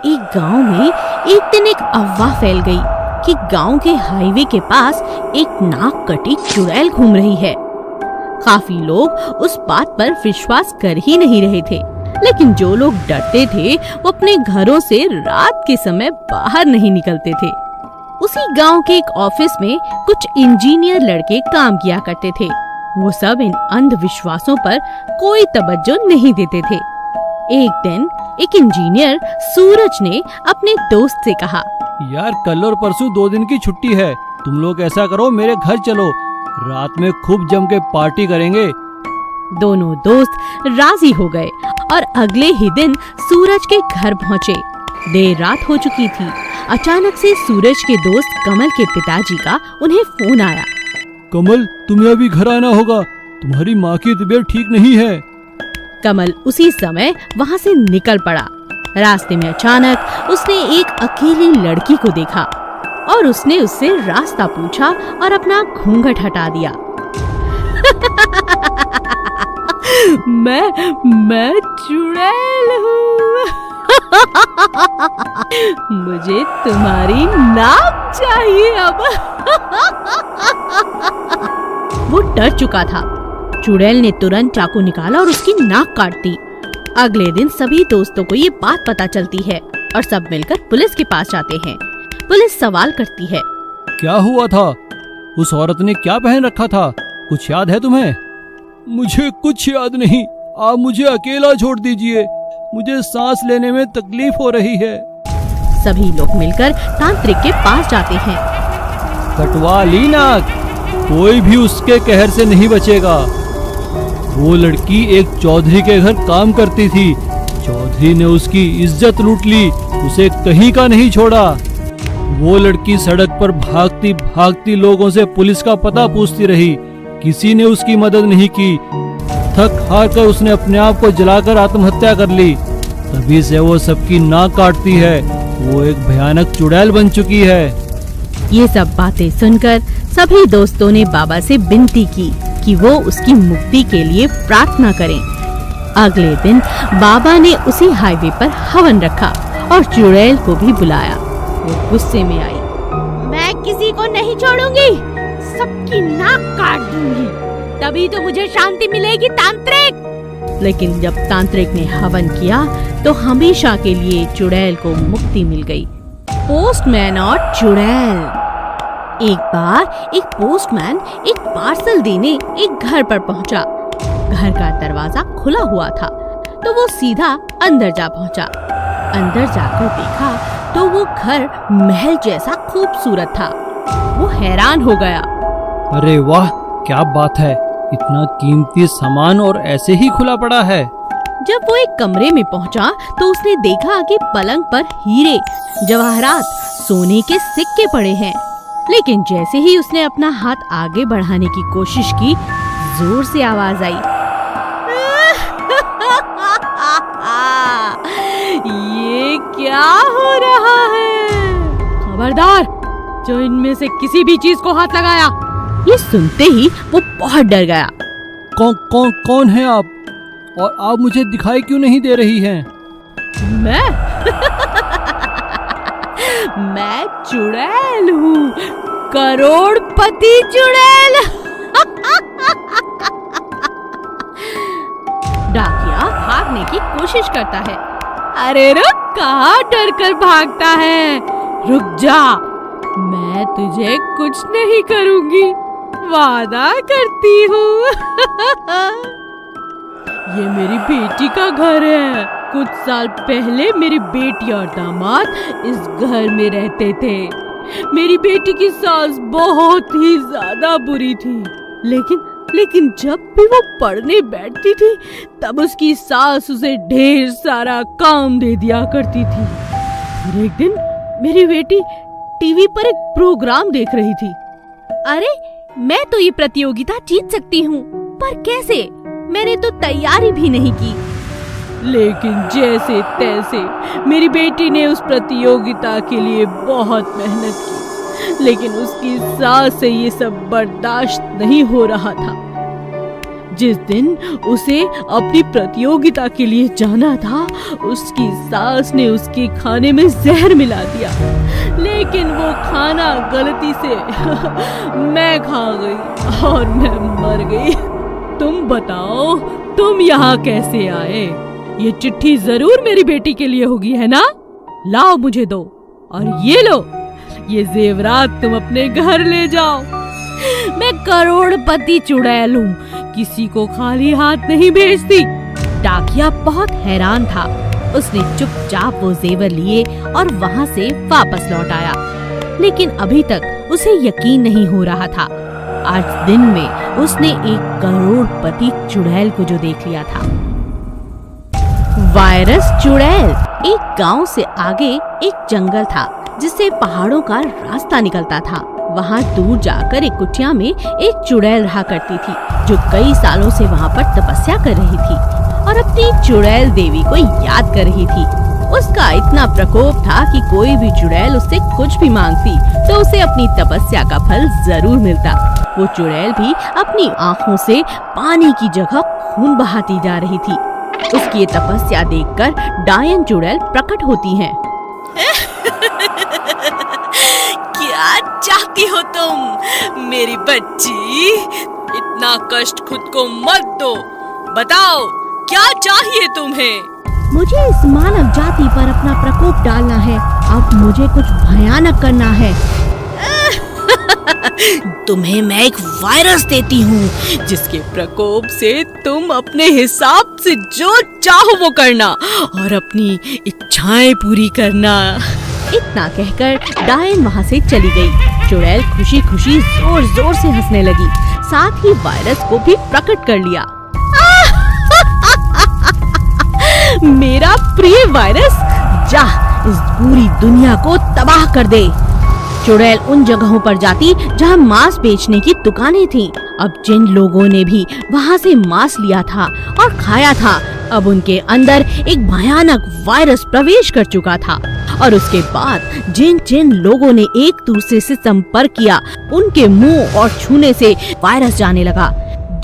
एक गांव में एक दिन एक अफवाह फैल गई कि गांव के हाईवे के पास एक नाक कटी चुड़ैल घूम रही है। काफी लोग उस बात पर विश्वास कर ही नहीं रहे थे, लेकिन जो लोग डरते थे वो अपने घरों से रात के समय बाहर नहीं निकलते थे। उसी गांव के एक ऑफिस में कुछ इंजीनियर लड़के काम किया करते थे। वो सब इन अंधविश्वासों पर कोई तवज्जो नहीं देते थे। एक दिन एक इंजीनियर सूरज ने अपने दोस्त से कहा, यार कल और परसों 2 दिन की छुट्टी है, तुम लोग ऐसा करो मेरे घर चलो, रात में खूब जम के पार्टी करेंगे। दोनों दोस्त राजी हो गए और अगले ही दिन सूरज के घर पहुँचे। देर रात हो चुकी थी। अचानक से सूरज के दोस्त कमल के पिताजी का उन्हें फोन आया। कमल, तुम्हें अभी घर आना होगा, तुम्हारी माँ की तबीयत ठीक नहीं है। कमल उसी समय वहाँ से निकल पड़ा। रास्ते में अचानक उसने एक अकेली लड़की को देखा और उसने उससे रास्ता पूछा और अपना घूंघट हटा दिया। मैं चुड़ैल हूँ। मुझे तुम्हारी नाक चाहिए अब। वो डर चुका था। चुड़ैल ने तुरंत चाकू निकाला और उसकी नाक काट दी। अगले दिन सभी दोस्तों को ये बात पता चलती है और सब मिलकर पुलिस के पास जाते हैं। पुलिस सवाल करती है, क्या हुआ था? उस औरत ने क्या पहन रखा था? कुछ याद है तुम्हें? मुझे कुछ याद नहीं, आप मुझे अकेला छोड़ दीजिए, मुझे सांस लेने में तकलीफ हो रही है। सभी लोग मिलकर तांत्रिक के पास जाते हैं। कटवा ली नाक, कोई भी उसके कहर से नहीं बचेगा। वो लड़की एक चौधरी के घर काम करती थी, चौधरी ने उसकी इज्जत लूट ली, उसे कहीं का नहीं छोड़ा। वो लड़की सड़क पर भागती भागती लोगों से पुलिस का पता पूछती रही, किसी ने उसकी मदद नहीं की। थक हार कर उसने अपने आप को जलाकर आत्महत्या कर ली। तभी से वो सबकी नाक काटती है। वो एक भयानक चुड़ैल बन चुकी है। ये सब बातें सुनकर सभी दोस्तों ने बाबा से विनती की कि वो उसकी मुक्ति के लिए प्रार्थना करें। अगले दिन बाबा ने उसी हाईवे पर हवन रखा और चुड़ैल को भी बुलाया। वो गुस्से में आई, मैं किसी को नहीं छोड़ूंगी, सबकी नाक काट दूंगी, तभी तो मुझे शांति मिलेगी तांत्रिक। लेकिन जब तांत्रिक ने हवन किया तो हमेशा के लिए चुड़ैल को मुक्ति मिल गई। पोस्टमैन और चुड़ैल। एक बार एक पोस्टमैन एक पार्सल देने एक घर पर पहुंचा। घर का दरवाजा खुला हुआ था तो वो सीधा अंदर जा पहुंचा। अंदर जाकर देखा तो वो घर महल जैसा खूबसूरत था। वो हैरान हो गया। अरे वाह, क्या बात है, इतना कीमती सामान और ऐसे ही खुला पड़ा है। जब वो एक कमरे में पहुंचा तो उसने देखा कि पलंग पर हीरे, जवाहरात, सोने के सिक्के पड़े हैं। लेकिन जैसे ही उसने अपना हाथ आगे बढ़ाने की कोशिश की, जोर से आवाज आई, ये क्या हो रहा है? खबरदार, जो इनमें से किसी भी चीज को हाथ लगाया। ये सुनते ही वो बहुत डर गया। कौन है आप? और आप मुझे दिखाई क्यों नहीं दे रही हैं? मैं चुड़ैल हूँ, करोड़पति चुड़ैल। डाकिया भागने की कोशिश करता है। अरे रुक, कहाँ डर कर भागता है? रुक जा, मैं तुझे कुछ नहीं करूँगी, वादा करती हूँ। ये मेरी बेटी का घर है। कुछ साल पहले मेरी बेटी और दामाद इस घर में रहते थे। मेरी बेटी की सास बहुत ही ज्यादा बुरी थी, लेकिन जब भी वो पढ़ने बैठती थी तब उसकी सास उसे ढेर सारा काम दे दिया करती थी। और एक दिन मेरी बेटी टीवी पर एक प्रोग्राम देख रही थी। अरे, मैं तो ये प्रतियोगिता जीत सकती हूँ, पर कैसे? मैंने तो तैयारी भी नहीं की। लेकिन जैसे तैसे मेरी बेटी ने उस प्रतियोगिता के लिए बहुत मेहनत की, लेकिन उसकी सास से ये सब बर्दाश्त नहीं हो रहा था। जिस दिन उसे अपनी प्रतियोगिता के लिए जाना था, उसकी सास ने उसके खाने में जहर मिला दिया, लेकिन वो खाना गलती से मैं खा गई और मैं मर गई। तुम बताओ, तुम यहाँ कैसे आए? ये चिट्ठी जरूर मेरी बेटी के लिए होगी, है ना? लाओ मुझे दो, और ये लो, ये जेवरात तुम अपने घर ले जाओ। मैं करोड़पति चुड़ैल हूँ, किसी को खाली हाथ नहीं भेजती। डाकिया बहुत हैरान था। उसने चुपचाप वो जेवर लिए और वहाँ से वापस लौट आया, लेकिन अभी तक उसे यकीन नहीं हो रहा था। आज दिन में उसने एक करोड़पति चुड़ैल को जो देख लिया था। वायरस चुड़ैल। एक गांव से आगे एक जंगल था जिससे पहाड़ों का रास्ता निकलता था। वहाँ दूर जाकर एक कुटिया में एक चुड़ैल रहा करती थी, जो कई सालों से वहाँ पर तपस्या कर रही थी और अपनी चुड़ैल देवी को याद कर रही थी। उसका इतना प्रकोप था कि कोई भी चुड़ैल उससे कुछ भी मांगती तो उसे अपनी तपस्या का फल जरूर मिलता। वो चुड़ैल भी अपनी आँखों से पानी की जगह खून बहाती जा रही थी। उसकी ये तपस्या देखकर डायन चुड़ैल प्रकट होती हैं। क्या चाहती हो तुम मेरी बच्ची? इतना कष्ट खुद को मत दो, बताओ क्या चाहिए तुम्हें? मुझे इस मानव जाति पर अपना प्रकोप डालना है। अब मुझे कुछ भयानक करना है। तुम्हें मैं एक वायरस देती हूँ, जिसके प्रकोप से तुम अपने हिसाब से जो चाहो वो करना और अपनी इच्छाएं पूरी करना। इतना कहकर डायन वहाँ से चली गई। चुड़ैल खुशी खुशी जोर जोर से हंसने लगी, साथ ही वायरस को भी प्रकट कर लिया। मेरा प्रिय वायरस, जा इस पूरी दुनिया को तबाह कर दे। चुड़ैल उन जगहों पर जाती जहाँ मांस बेचने की दुकानें थीं। अब जिन लोगों ने भी वहाँ से मांस लिया था और खाया था, अब उनके अंदर एक भयानक वायरस प्रवेश कर चुका था। और उसके बाद जिन जिन लोगों ने एक दूसरे से संपर्क किया, उनके मुंह और छूने से वायरस जाने लगा।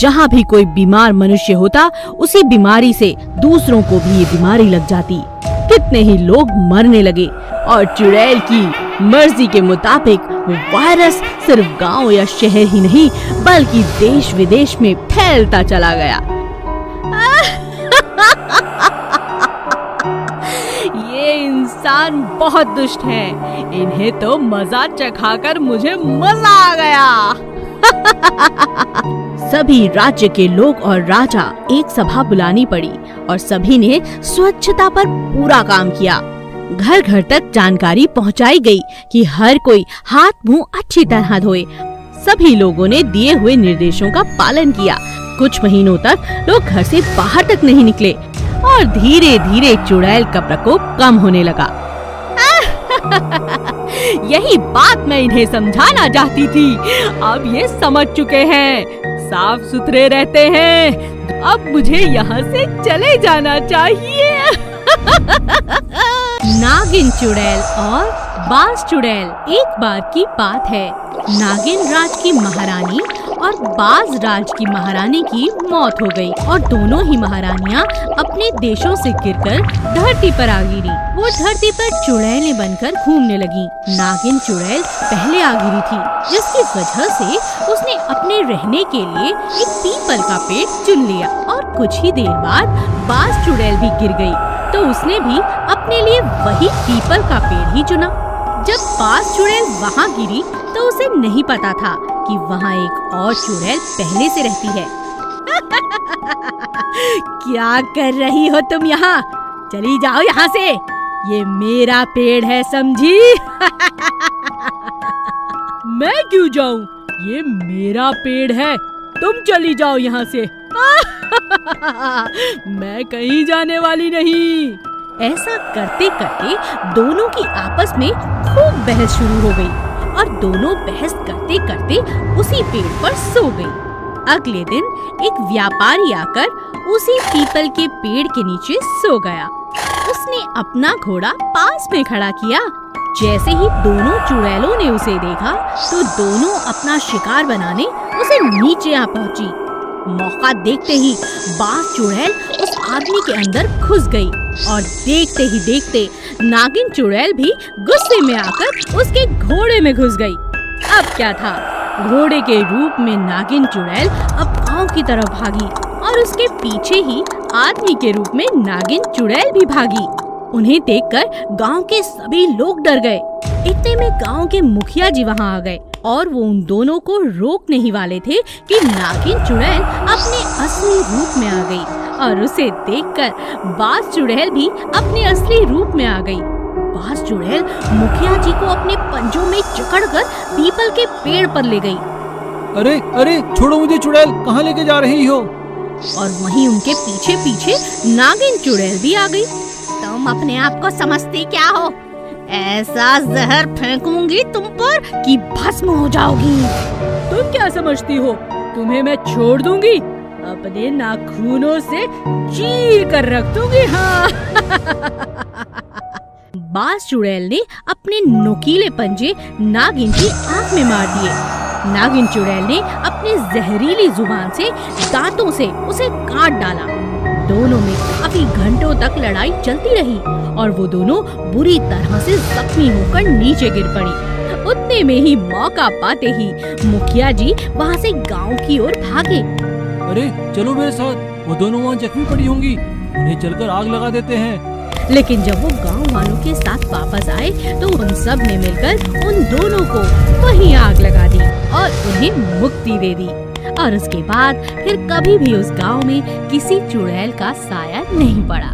जहाँ भी कोई बीमार मनुष्य होता, उसी बीमारी से दूसरों को भी ये बीमारी लग जाती। कितने ही लोग मरने लगे और चुड़ैल की मर्जी के मुताबिक वो वायरस सिर्फ गांव या शहर ही नहीं बल्कि देश विदेश में फैलता चला गया। ये इंसान बहुत दुष्ट है, इन्हें तो मजा चखाकर मुझे मजा आ गया। सभी राज्य के लोग और राजा एक सभा बुलानी पड़ी और सभी ने स्वच्छता पर पूरा काम किया। घर घर तक जानकारी पहुंचाई गई कि हर कोई हाथ मुंह अच्छी तरह धोए। सभी लोगों ने दिए हुए निर्देशों का पालन किया। कुछ महीनों तक लोग घर से बाहर तक नहीं निकले और धीरे धीरे चुड़ैल का प्रकोप कम होने लगा। यही बात मैं इन्हें समझाना चाहती थी। अब ये समझ चुके हैं, साफ सुथरे रहते हैं। अब मुझे यहाँ से चले जाना चाहिए। नागिन चुड़ैल और बाज चुड़ैल। एक बार की बात है, नागिन राज की महारानी और बाज राज की महारानी की मौत हो गई और दोनों ही महारानियां अपने देशों से गिरकर धरती पर आ गिरी। वो धरती पर चुड़ैलें बनकर घूमने लगी। नागिन चुड़ैल पहले आ गिरी थी, जिसकी वजह से उसने अपने रहने के लिए एक पीपल का पेड़ चुन लिया और कुछ ही देर बाद बाज चुड़ैल भी गिर गई, तो उसने भी अपने लिए वही पीपल का पेड़ ही चुना। जब बाज चुड़ैल वहाँ गिरी तो उसे नहीं पता था कि वहाँ एक और चुड़ैल पहले से रहती है। क्या कर रही हो तुम यहाँ? चली जाओ यहाँ से, ये मेरा पेड़ है, समझी? मैं क्यों जाऊँ? ये मेरा पेड़ है, तुम चली जाओ यहाँ से। मैं कहीं जाने वाली नहीं। ऐसा करते करते दोनों की आपस में खूब बहस शुरू हो गई और दोनों बहस करते करते उसी पेड़ पर सो गई। अगले दिन एक व्यापारी आकर उसी पीपल के पेड़ के नीचे सो गया। उसने अपना घोड़ा पास में खड़ा किया। जैसे ही दोनों चुड़ैलों ने उसे देखा तो दोनों अपना शिकार बनाने उसे नीचे आ पहुंची। मौका देखते ही बाज चुड़ैल उस आदमी के अंदर घुस गई और देखते ही देखते नागिन चुड़ैल भी गुस्से में आकर उसके घोड़े में घुस गई। अब क्या था, घोड़े के रूप में नागिन चुड़ैल अब गांव की तरफ भागी और उसके पीछे ही आदमी के रूप में नागिन चुड़ैल भी भागी। उन्हें देखकर गांव के सभी लोग डर गए। इतने में गांव के मुखिया जी वहां आ गए और वो उन दोनों को रोकने ही वाले थे कि नागिन चुड़ैल अपने असली रूप में आ गई और उसे देखकर बाज चुड़ैल भी अपने असली रूप में आ गई। बाज चुड़ैल मुखिया जी को अपने पंजों में जकड़कर पीपल के पेड़ पर ले गई। अरे अरे छोड़ो मुझे चुड़ैल, कहाँ लेके जा रही हो? और वहीं उनके पीछे पीछे नागिन चुड़ैल भी आ गई। तुम अपने आप को समझती क्या हो? ऐसा जहर फेंकूंगी तुम पर कि भस्म हो जाओगी। तुम क्या समझती हो, तुम्हें मैं छोड़ दूंगी? अपने नाखूनों से चीर कर रख दूंगी। हाँ। बाज चुड़ैल ने अपने नुकीले पंजे नागिन की आंख में मार दिए। नागिन चुड़ैल ने अपनी जहरीली जुबान से दांतों से उसे काट डाला। दोनों में काफी घंटों तक लड़ाई चलती रही और वो दोनों बुरी तरह से जख्मी होकर नीचे गिर पड़ी। उतने में ही मौका पाते ही मुखिया जी वहाँ से गांव की ओर भागे। अरे चलो मेरे साथ, वो दोनों वहाँ जख्मी पड़ी होंगी, उन्हें चलकर आग लगा देते हैं। लेकिन जब वो गांव वालों के साथ वापस आए तो उन सब ने मिलकर उन दोनों को वहीं आग लगा दी और उन्हें मुक्ति दे दी। और उसके बाद फिर कभी भी उस गांव में किसी चुड़ैल का साया नहीं पड़ा।